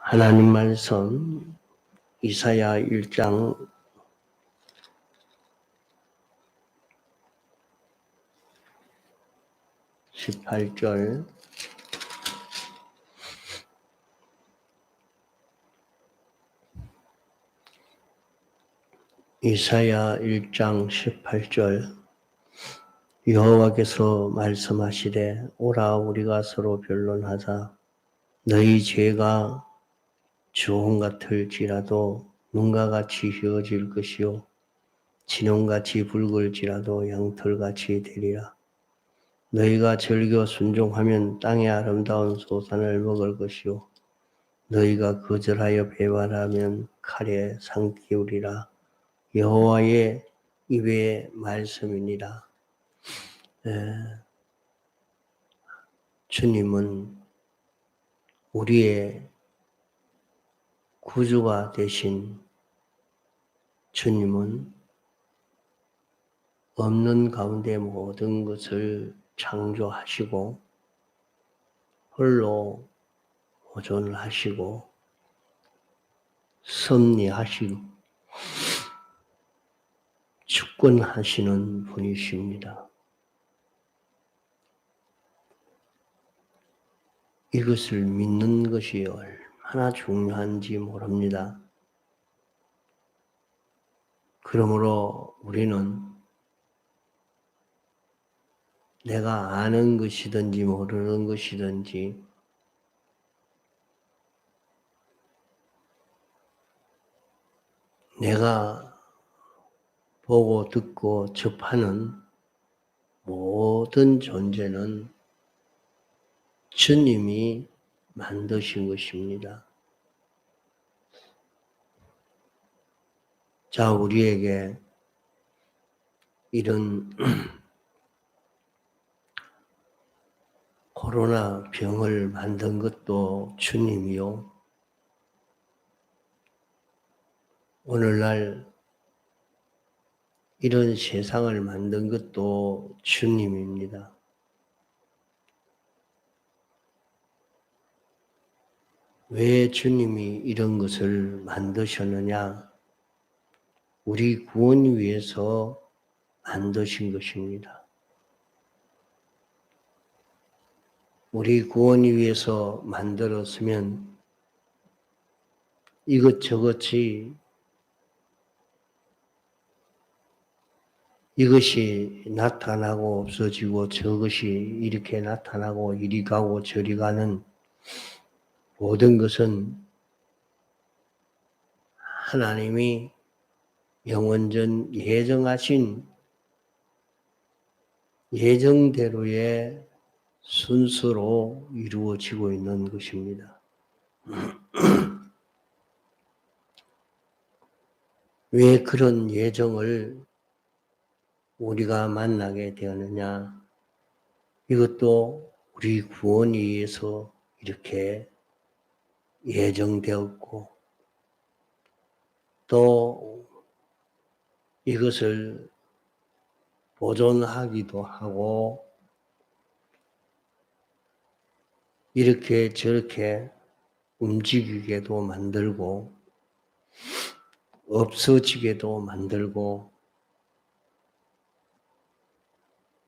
하나님 말씀 이사야 1장 18절 이사야 1장 18절 여호와께서 말씀하시되 오라 우리가 서로 변론하자 너희 죄가 주홍 같을지라도 눈과 같이 희어질 것이요 진홍같이 붉을지라도 양털같이 되리라. 너희가 즐겨 순종하면 땅의 아름다운 소산을 먹을 것이요 너희가 거절하여 배반하면 칼에 상기우리라. 여호와의 입의 말씀이니라. 주님은 우리의 구주가 되신 주님은 없는 가운데 모든 것을 창조하시고 홀로 보존을 하시고 섭리하시고 주권하시는 분이십니다. 이것을 믿는 것이 얼마나 중요한지 모릅니다. 그러므로 우리는 내가 아는 것이든지 모르는 것이든지 내가 보고 듣고 접하는 모든 존재는 주님이 만드신 것입니다. 자, 우리에게 이런 코로나 병을 만든 것도 주님이요. 오늘날 이런 세상을 만든 것도 주님입니다. 왜 주님이 이런 것을 만드셨느냐? 우리 구원 위해서 만드신 것입니다. 우리 구원 위해서 만들었으면 이것저것이 이것이 나타나고 없어지고 저것이 이렇게 나타나고 이리 가고 저리 가는 모든 것은 하나님이 영원전 예정하신 예정대로의 순서로 이루어지고 있는 것입니다. 왜 그런 예정을 우리가 만나게 되었느냐? 이것도 우리 구원을 위해서 이렇게 예정되었고 또 이것을 보존하기도 하고 이렇게 저렇게 움직이게도 만들고 없어지게도 만들고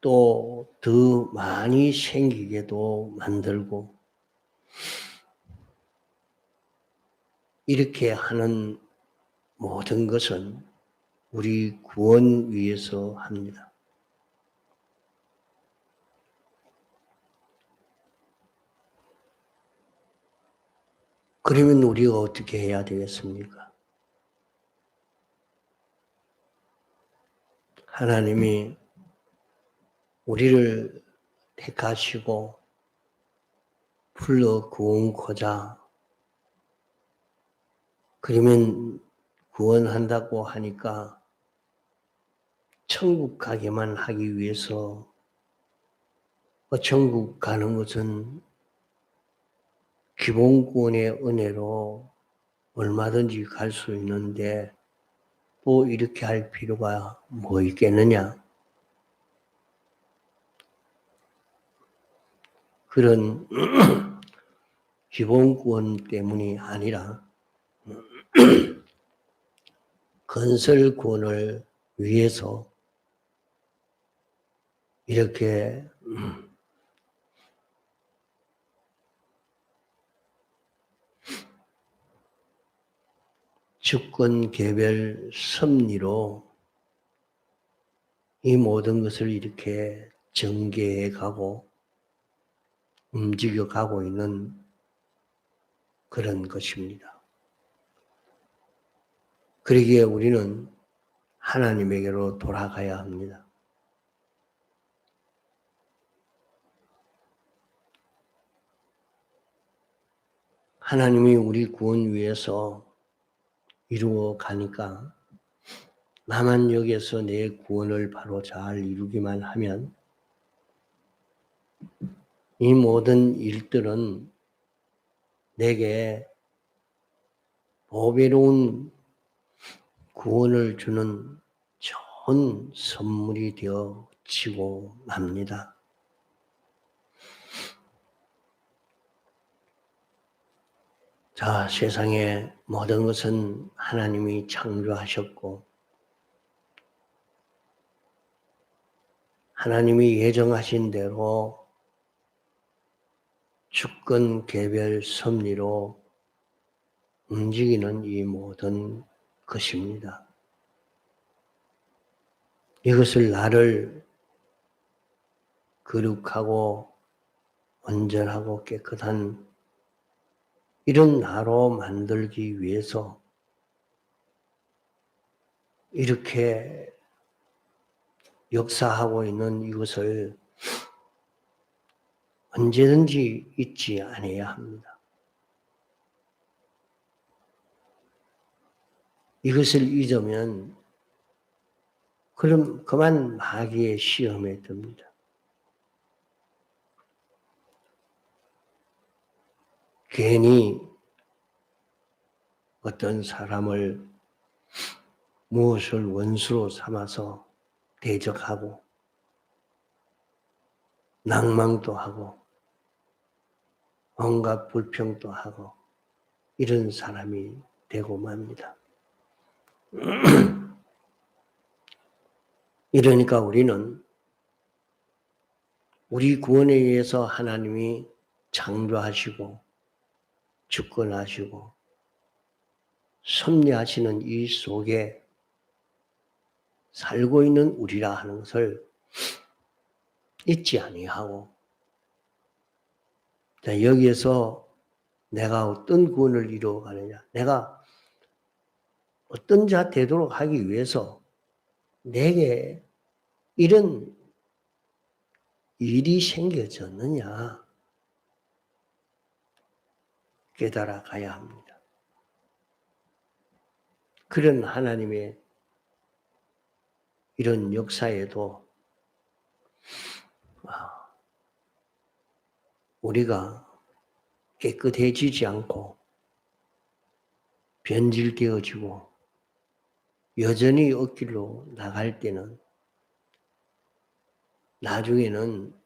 또 더 많이 생기게도 만들고 이렇게 하는 모든 것은 우리 구원 위해서 합니다. 그러면 우리가 어떻게 해야 되겠습니까? 하나님이 우리를 택하시고 불러 구원코자 그러면 구원한다고 하니까 천국 가기만 하기 위해서 천국 가는 것은 기본권의 은혜로 얼마든지 갈 수 있는데 또 이렇게 할 필요가 뭐 있겠느냐? 그런 기본권 때문이 아니라 건설권을 위해서 이렇게 주권 개별 섭리로 이 모든 것을 이렇게 전개해 가고 움직여 가고 있는 그런 것입니다. 그러기에 우리는 하나님에게로 돌아가야 합니다. 하나님이 우리 구원 위해서 이루어 가니까 나만 여기서 내 구원을 바로 잘 이루기만 하면 이 모든 일들은 내게 보배로운 구원을 주는 좋은 선물이 되어지고 맙니다. 자, 세상의 모든 것은 하나님이 창조하셨고 하나님이 예정하신 대로 주권 개별 섭리로 움직이는 이 모든 것입니다. 이것을 나를 거룩하고 온전하고 깨끗한 이런 나로 만들기 위해서 이렇게 역사하고 있는 이것을 언제든지 잊지 않아야 합니다. 이것을 잊으면 그럼 그만 마귀의 시험에 듭니다. 괜히 어떤 사람을 무엇을 원수로 삼아서 대적하고 낭망도 하고 온갖 불평도 하고 이런 사람이 되고 맙니다. 이러니까 우리는 우리 구원에 의해서 하나님이 창조하시고 주권하시고 섭리하시는 이 속에 살고 있는 우리라 하는 것을 잊지 아니하고 여기에서 내가 어떤 구원을 이루어가느냐, 내가 어떤 자 되도록 하기 위해서 내게 이런 일이 생겨졌느냐 깨달아 가야 합니다. 그런 하나님의 이런 역사에도 우리가 깨끗해지지 않고 변질되어지고 여전히 엇길로 나갈 때는 나중에는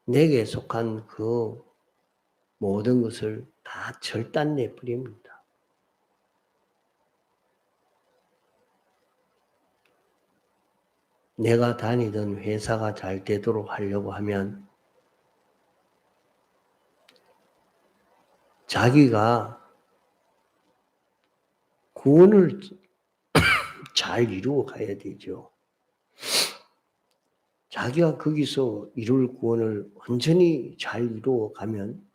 내게 속한 그 모든 것을 다 절단내 버립니다. 내가 다니던 회사가 잘 되도록 하려고 하면 자기가 구원을 잘 이루어 가야 되죠. 자기가 거기서 이룰 구원을 완전히 잘 이루어 가면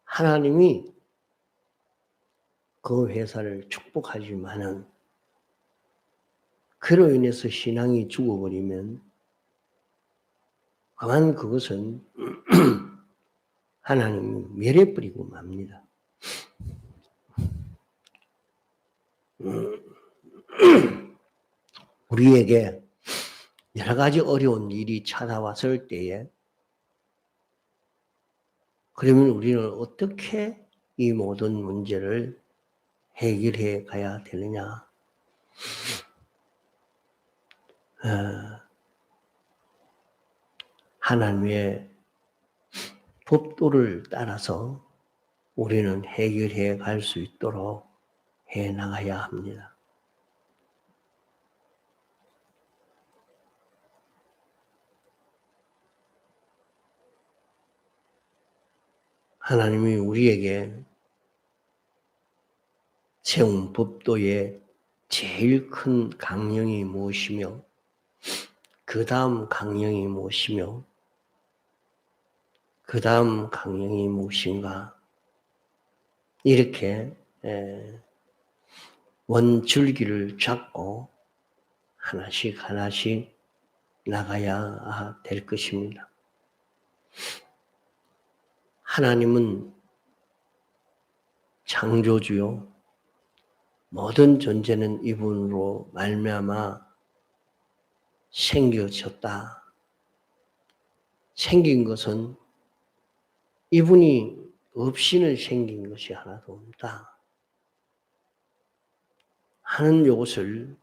하나님이 그 회사를 축복하지만은 그로 인해서 신앙이 죽어버리면 그만 그것은 하나님이 멸해버리고 맙니다. 우리에게 여러 가지 어려운 일이 찾아왔을 때에 그러면 우리는 어떻게 이 모든 문제를 해결해 가야 되느냐? 하나님의 법도를 따라서 우리는 해결해 갈 수 있도록 해 나가야 합니다. 하나님이 우리에게 세운 법도의 제일 큰 강령이 무엇이며 그 다음 강령이 무엇이며 그 다음 강령이 무엇인가 이렇게 원줄기를 잡고 하나씩 하나씩 나가야 될 것입니다. 하나님은 창조주요 모든 존재는 이분으로 말미암아 생겨졌다. 생긴 것은 이분이 없이는 생긴 것이 하나도 없다 하는 이것을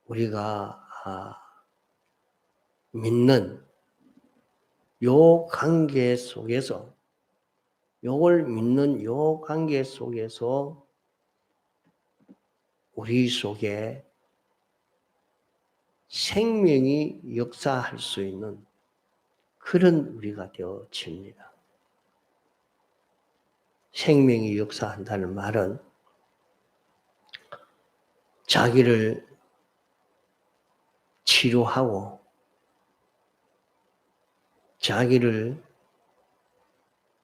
우리가 믿는 요 관계 속에서 요걸 믿는 요 관계 속에서 우리 속에 생명이 역사할 수 있는 그런 우리가 되어집니다. 생명이 역사한다는 말은 자기를 치료하고 자기를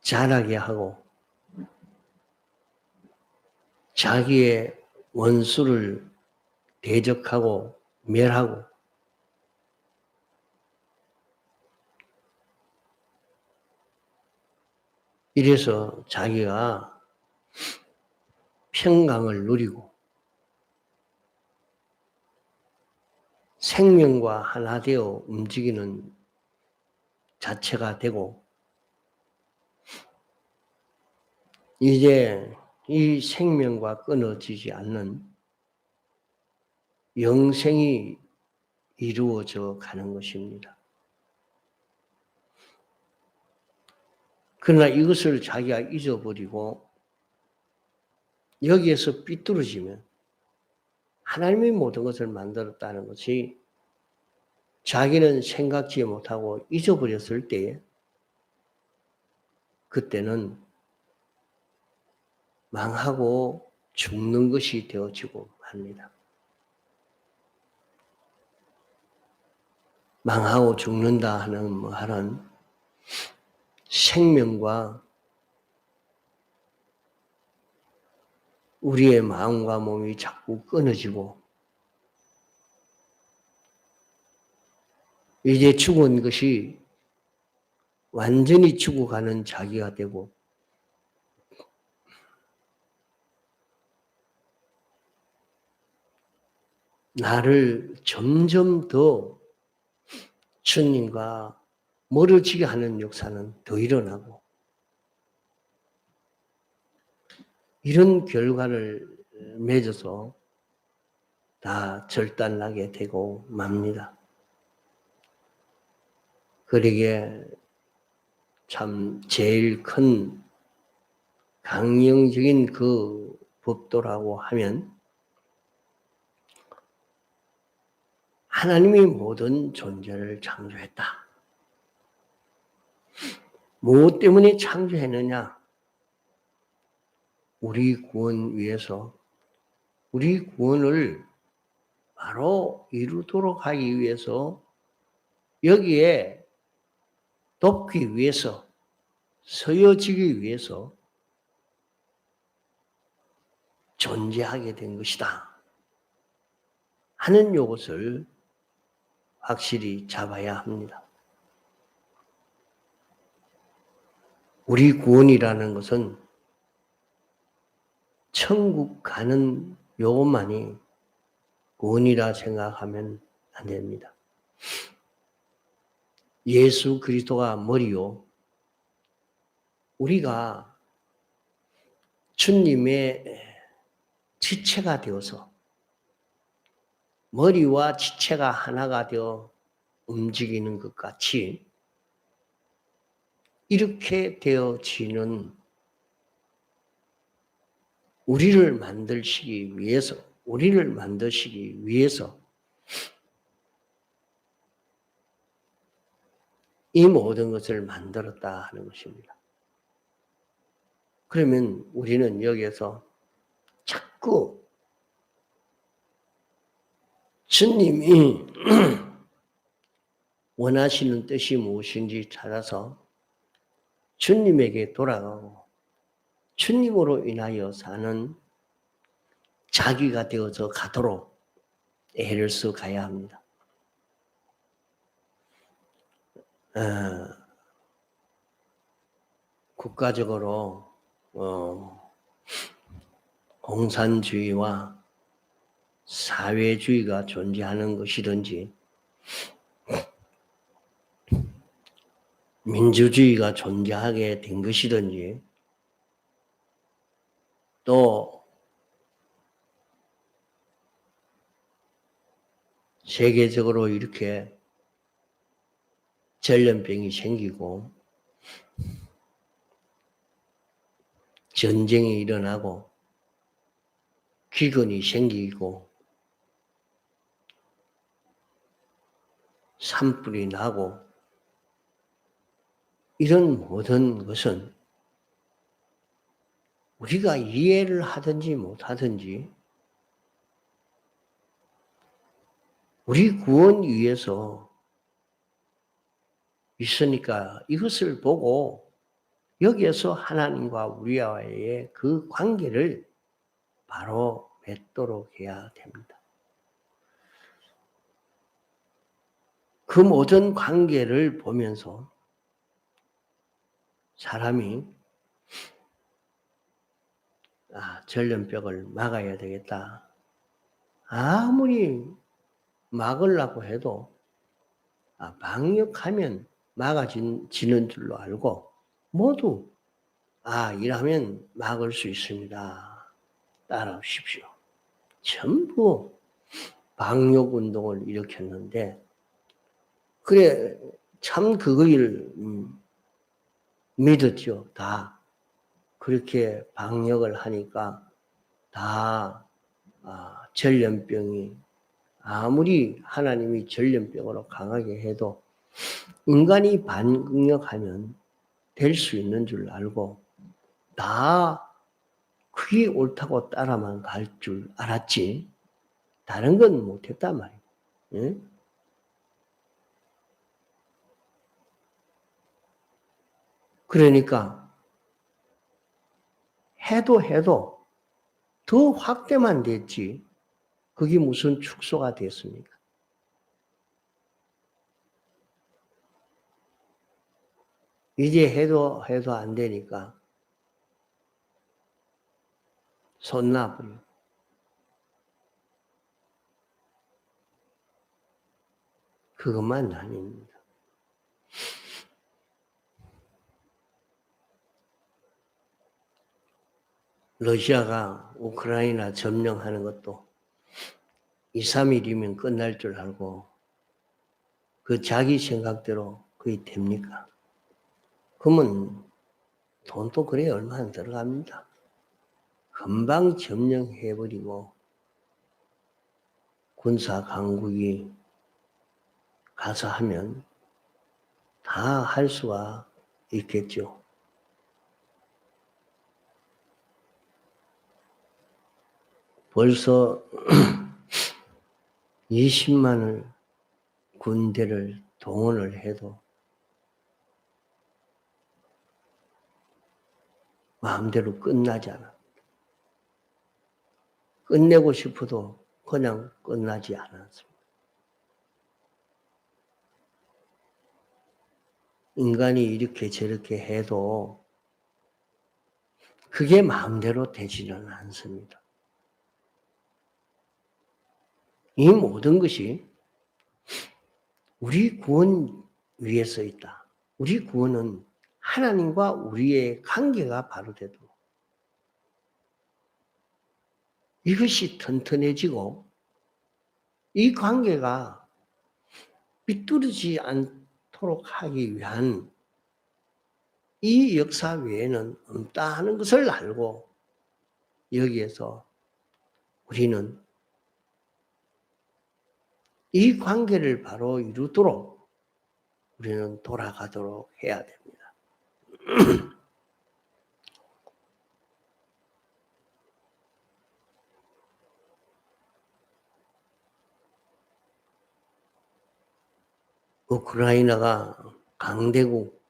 자라게 하고 자기의 원수를 대적하고 멸하고 이래서 자기가 평강을 누리고 생명과 하나 되어 움직이는 자체가 되고 이제 이 생명과 끊어지지 않는 영생이 이루어져 가는 것입니다. 그러나 이것을 자기가 잊어버리고 여기에서 삐뚤어지면 하나님이 모든 것을 만들었다는 것이 자기는 생각지 못하고 잊어버렸을 때에 그때는 망하고 죽는 것이 되어지고 합니다. 망하고 죽는다 하는 말은 생명과 우리의 마음과 몸이 자꾸 끊어지고 이제 죽은 것이 완전히 죽어가는 자기가 되고 나를 점점 더 주님과 멀어지게 하는 역사는 더 일어나고 이런 결과를 맺어서 다 절단나게 되고 맙니다. 그러기에 참 제일 큰 강령적인 그 법도라고 하면 하나님이 모든 존재를 창조했다. 무엇 때문에 창조했느냐? 우리 구원 위해서 우리 구원을 바로 이루도록 하기 위해서 여기에 돕기 위해서 서여지기 위해서 존재하게 된 것이다 하는 이것을 확실히 잡아야 합니다. 우리 구원이라는 것은 천국 가는 요것만이 구원이라 생각하면 안 됩니다. 예수 그리스도가 머리요. 우리가 주님의 지체가 되어서 머리와 지체가 하나가 되어 움직이는 것 같이 이렇게 되어지는 우리를 만드시기 위해서 이 모든 것을 만들었다 하는 것입니다. 그러면 우리는 여기에서 자꾸 주님이 원하시는 뜻이 무엇인지 찾아서 주님에게 돌아가고 주님으로 인하여 사는 자기가 되어서 가도록 애를 써 가야 합니다. 국가적으로 공산주의와 사회주의가 존재하는 것이든지 민주주의가 존재하게 된 것이든지 또 세계적으로 이렇게 전염병이 생기고 전쟁이 일어나고 기근이 생기고 산불이 나고 이런 모든 것은 우리가 이해를 하든지 못하든지 우리 구원 위해서 있으니까 이것을 보고 여기에서 하나님과 우리와의 그 관계를 바로 맺도록 해야 됩니다. 그 모든 관계를 보면서 사람이 전염병을 막아야 되겠다. 아무리 막으려고 해도 방역하면 막아지는 줄로 알고 모두 이라면 막을 수 있습니다. 따라오십시오. 전부 방역운동을 일으켰는데 그래 참 그거를 믿었죠. 다 그렇게 방역을 하니까 다 전염병이 아무리 하나님이 전염병으로 강하게 해도 인간이 반응하면 될 수 있는 줄 알고 다 그게 옳다고 따라만 갈 줄 알았지 다른 건 못했단 말이에요. 예? 그러니까 해도 더 확대만 됐지 그게 무슨 축소가 됐습니까? 이제 해도 안 되니까 손 놔버려. 그것만 아닙니다. 러시아가 우크라이나 점령하는 것도 2, 3일이면 끝날 줄 알고 그 자기 생각대로 그게 됩니까? 그러면 돈도 그래 얼마 안 들어갑니다. 금방 점령해버리고 군사 강국이 가서 하면 다 할 수가 있겠죠. 벌써 20만을 군대를 동원을 해도 마음대로 끝나지 않아. 끝내고 싶어도 그냥 끝나지 않았습니다. 인간이 이렇게 저렇게 해도 그게 마음대로 되지는 않습니다. 이 모든 것이 우리 구원 위에서 있다. 우리 구원은 하나님과 우리의 관계가 바로 되도록 이것이 튼튼해지고 이 관계가 삐뚤어지지 않도록 하기 위한 이 역사 외에는 없다는 것을 알고 여기에서 우리는 이 관계를 바로 이루도록 우리는 돌아가도록 해야 됩니다. 우크라이나가 강대국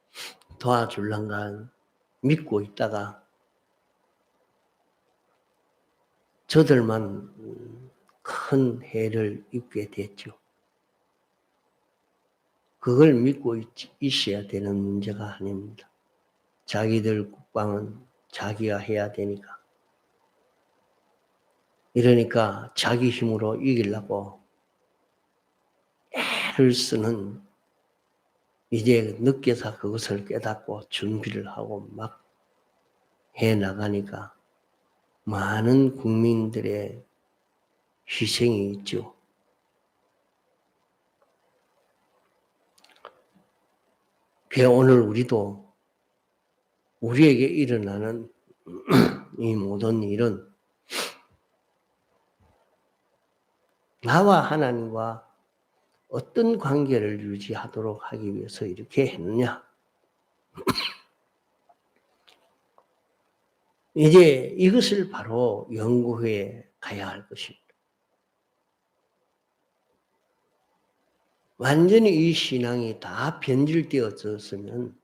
도와줄란가 믿고 있다가 저들만 큰 해를 입게 됐죠. 그걸 믿고 있어야 되는 문제가 아닙니다. 자기들 국방은 자기가 해야 되니까. 이러니까 자기 힘으로 이기려고 애를 쓰는 이제 늦게서 그것을 깨닫고 준비를 하고 막 해나가니까 많은 국민들의 희생이 있죠. 오늘 우리도 우리에게 일어나는 이 모든 일은 나와 하나님과 어떤 관계를 유지하도록 하기 위해서 이렇게 했느냐? 이제 이것을 바로 연구해 가야 할 것입니다. 완전히 이 신앙이 다 변질되어졌으면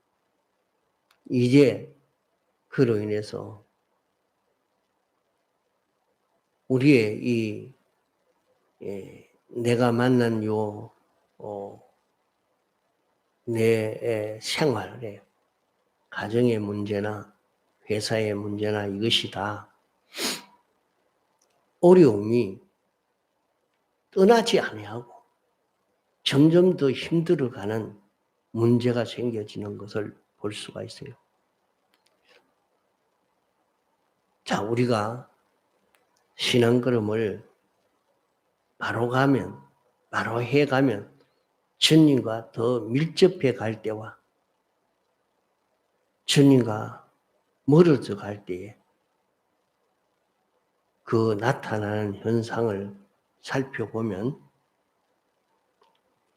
이제 그로 인해서 우리의 이 내가 만난 내 생활에 가정의 문제나 회사의 문제나 이것이 다 어려움이 떠나지 아니하고 점점 더 힘들어가는 문제가 생겨지는 것을 볼 수가 있어요. 자, 우리가 신앙걸음을 바로 해가면 주님과 더 밀접해 갈 때와 주님과 멀어져 갈 때에 그 나타나는 현상을 살펴보면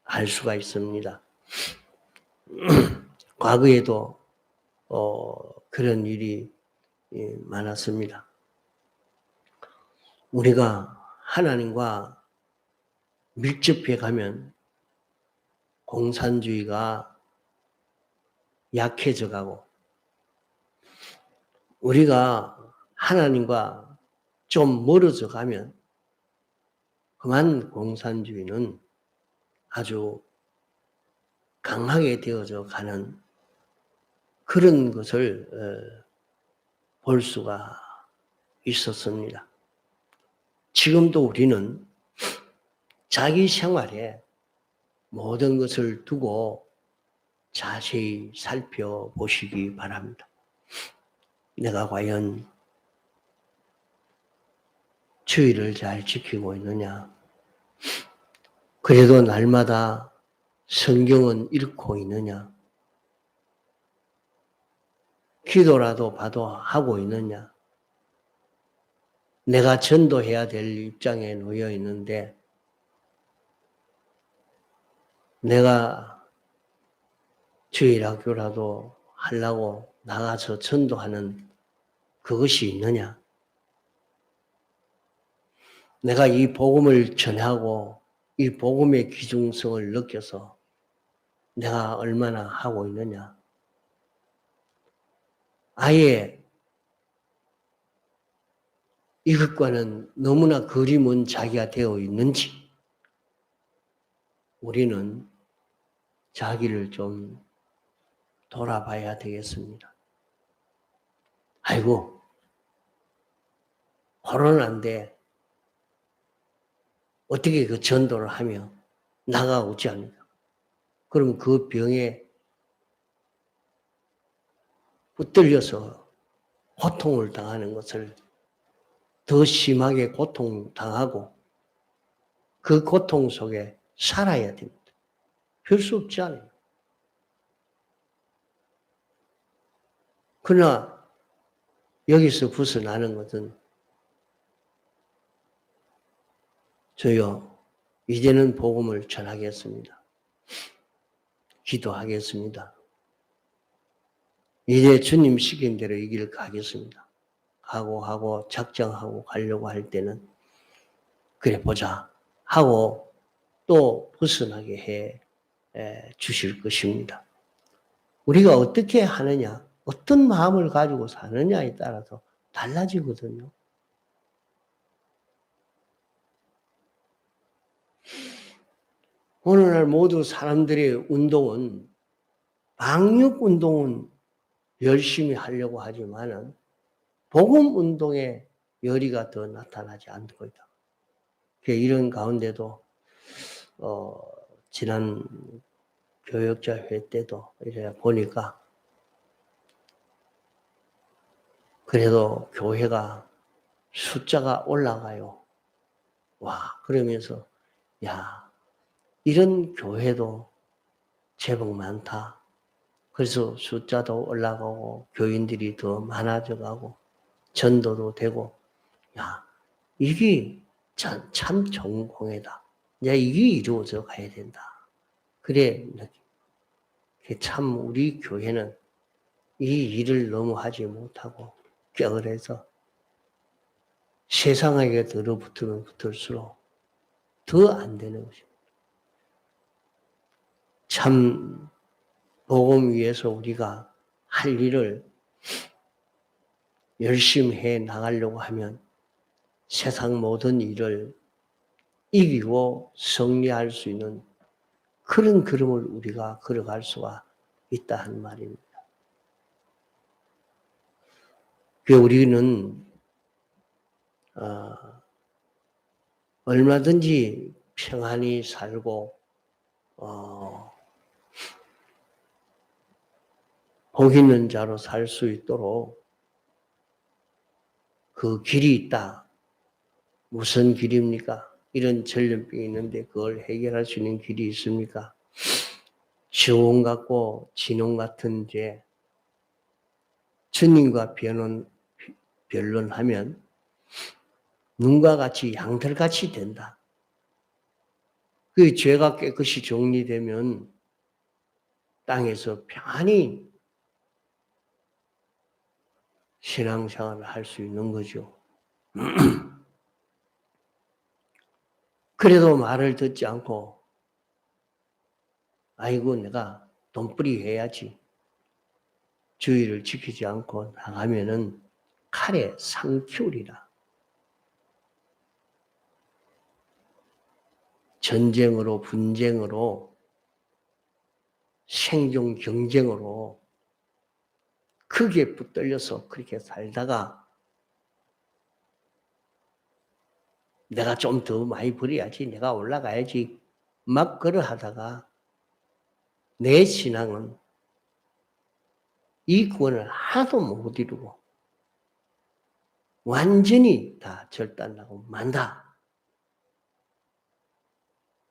알 수가 있습니다. 과거에도 그런 일이 많았습니다. 우리가 하나님과 밀접해 가면 공산주의가 약해져 가고 우리가 하나님과 좀 멀어져 가면 그만 공산주의는 아주 강하게 되어져 가는 그런 것을 볼 수가 있었습니다. 지금도 우리는 자기 생활에 모든 것을 두고 자세히 살펴보시기 바랍니다. 내가 과연 주의를 잘 지키고 있느냐? 그래도 날마다 성경은 읽고 있느냐? 기도라도 봐도 하고 있느냐? 내가 전도해야 될 입장에 놓여 있는데 내가 주일학교라도 하려고 나가서 전도하는 그것이 있느냐? 내가 이 복음을 전하고 이 복음의 귀중성을 느껴서 내가 얼마나 하고 있느냐? 아예 이것과는 너무나 거리 먼 자기가 되어 있는지 우리는 자기를 좀 돌아봐야 되겠습니다. 아이고, 코로나인데 어떻게 그 전도를 하며 나가오지 않을까? 그럼 그 병에 붙들려서 고통을 당하는 것을 더 심하게 고통당하고 그 고통 속에 살아야 됩니다. 별 수 없지 않아요. 그러나 여기서 벗어나는 것은 저요, 이제는 복음을 전하겠습니다. 기도하겠습니다. 이제 주님 시킨 대로 이 길 가겠습니다. 하고 작정하고 가려고 할 때는 그래 보자 하고 또 벗어나게 해 주실 것입니다. 우리가 어떻게 하느냐, 어떤 마음을 가지고 사느냐에 따라서 달라지거든요. 오늘날 모두 사람들의 운동은 방역 운동은 열심히 하려고 하지만은 복음 운동에 열의가 더 나타나지 않고 있다. 이런 가운데도 지난 교역자 회 때도 이래 보니까 그래도 교회가 숫자가 올라가요. 와, 그러면서 야, 이런 교회도 제법 많다. 그래서 숫자도 올라가고 교인들이 더 많아져 가고 전도도 되고 야, 이게 참 좋은 공예다. 이제 이게 이루어져 가야 된다. 그래, 참 우리 교회는 이 일을 너무 하지 못하고 게을러서 세상에게 들어붙으면 붙을수록 더 안 되는 것입니다. 참 복음 위해서 우리가 할 일을 열심히 해 나가려고 하면 세상 모든 일을 이기고 승리할 수 있는 그런 걸음을 우리가 걸어갈 수가 있다 하는 말입니다. 우리는 얼마든지 평안히 살고 복 있는 자로 살 수 있도록 그 길이 있다. 무슨 길입니까? 이런 전염병이 있는데 그걸 해결할 수 있는 길이 있습니까? 지원 같고 진홍 같은 죄, 주님과 변론하면 눈과 같이 양털같이 된다. 그 죄가 깨끗이 정리되면 땅에서 평안히 신앙생활을 할 수 있는 거죠. 그래도 말을 듣지 않고 아이고 내가 돈벌이 해야지. 주의를 지키지 않고 나가면은 칼에 상키우리라. 전쟁으로 분쟁으로 생존 경쟁으로 크게 붙들려서 그렇게 살다가 내가 좀 더 많이 벌어야지, 내가 올라가야지 막 그러하다가 내 신앙은 이 구원을 하나도 못 이루고 완전히 다 절단하고 만다.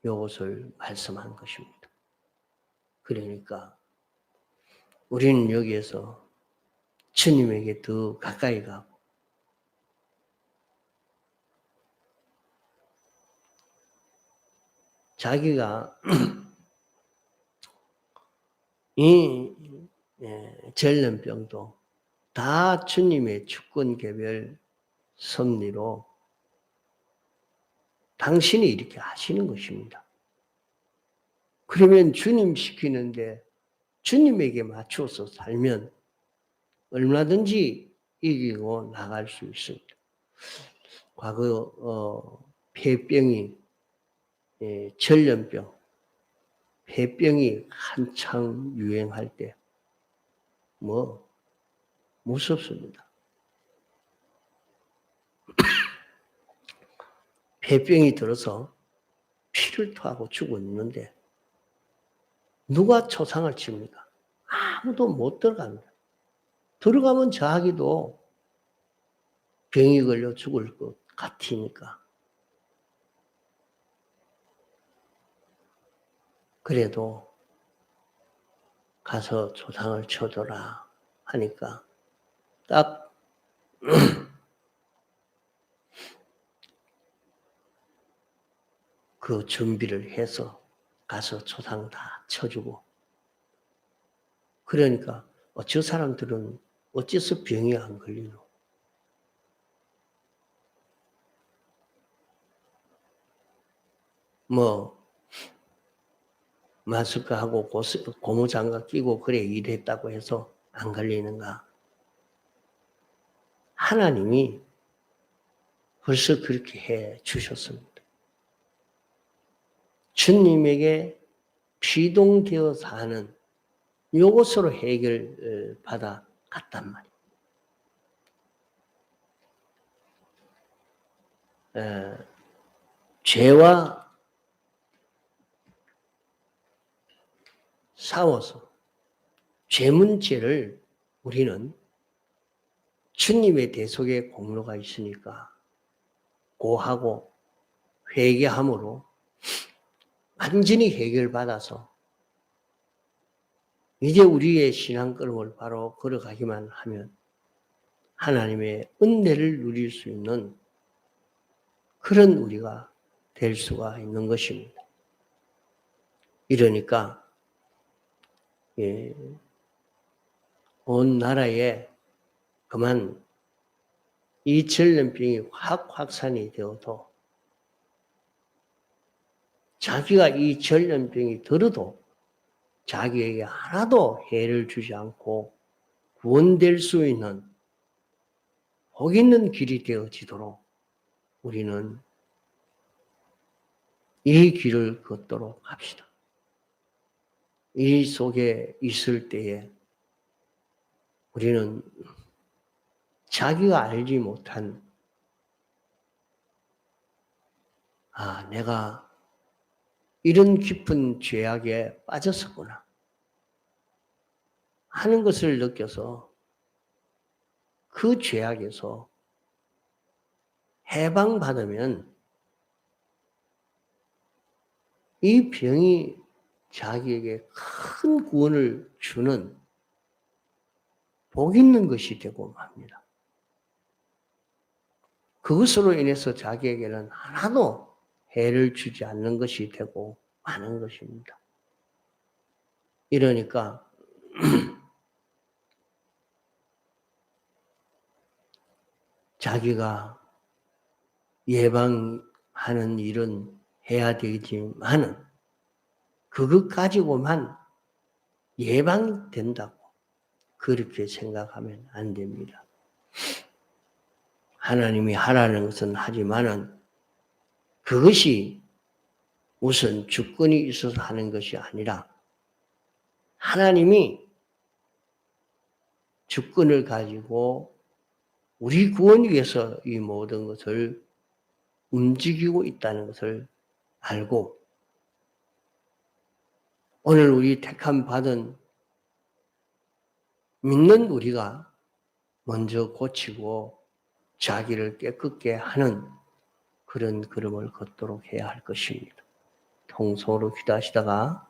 이것을 말씀한 것입니다. 그러니까 우리는 여기에서 주님에게 더 가까이 가고 자기가 이 전염병도 다 주님의 주권 개별 섭리로 당신이 이렇게 하시는 것입니다. 그러면 주님 시키는데 주님에게 맞춰서 살면 얼마든지 이기고 나갈 수 있습니다. 과거 폐병이 전염병, 폐병이 한창 유행할 때 무섭습니다. 폐병이 들어서 피를 토하고 죽었는데 누가 초상을 칩니까? 아무도 못 들어갑니다. 들어가면 자기도 병이 걸려 죽을 것 같으니까. 그래도 가서 초상을 쳐줘라 하니까 딱 그 준비를 해서 가서 초상 다 쳐주고 그러니까 저 사람들은 어째서 병이 안 걸리노? 뭐 마스크하고 고무장갑 끼고 그래 일했다고 해서 안 걸리는가? 하나님이 벌써 그렇게 해 주셨습니다. 주님에게 피동되어 사는 요것으로 해결받아 갔단 말이에요. 죄와 싸워서 죄 문제를 우리는 주님의 대속의 공로가 있으니까 고하고 회개함으로 완전히 해결받아서 이제 우리의 신앙걸음을 바로 걸어가기만 하면 하나님의 은혜를 누릴 수 있는 그런 우리가 될 수가 있는 것입니다. 이러니까 온 나라에 그만 이 전염병이 확산이 되어도 자기가 이 전염병이 들어도 자기에게 하나도 해를 주지 않고 구원될 수 있는 복 있는 길이 되어지도록 우리는 이 길을 걷도록 합시다. 이 속에 있을 때에 우리는 자기가 알지 못한 내가 이런 깊은 죄악에 빠졌었구나 하는 것을 느껴서 그 죄악에서 해방받으면 이 병이 자기에게 큰 구원을 주는 복 있는 것이 되고 맙니다. 그것으로 인해서 자기에게는 하나도 해를 주지 않는 것이 되고 마는 것입니다. 이러니까 자기가 예방하는 일은 해야 되지만은 그것 가지고만 예방된다고 그렇게 생각하면 안 됩니다. 하나님이 하라는 것은 하지만은 그것이 우선 주권이 있어서 하는 것이 아니라 하나님이 주권을 가지고 우리 구원 위해서 이 모든 것을 움직이고 있다는 것을 알고 오늘 우리 택함 받은 믿는 우리가 먼저 고치고 자기를 깨끗게 하는 그런 걸음을 걷도록 해야 할 것입니다. 통소로 기도하시다가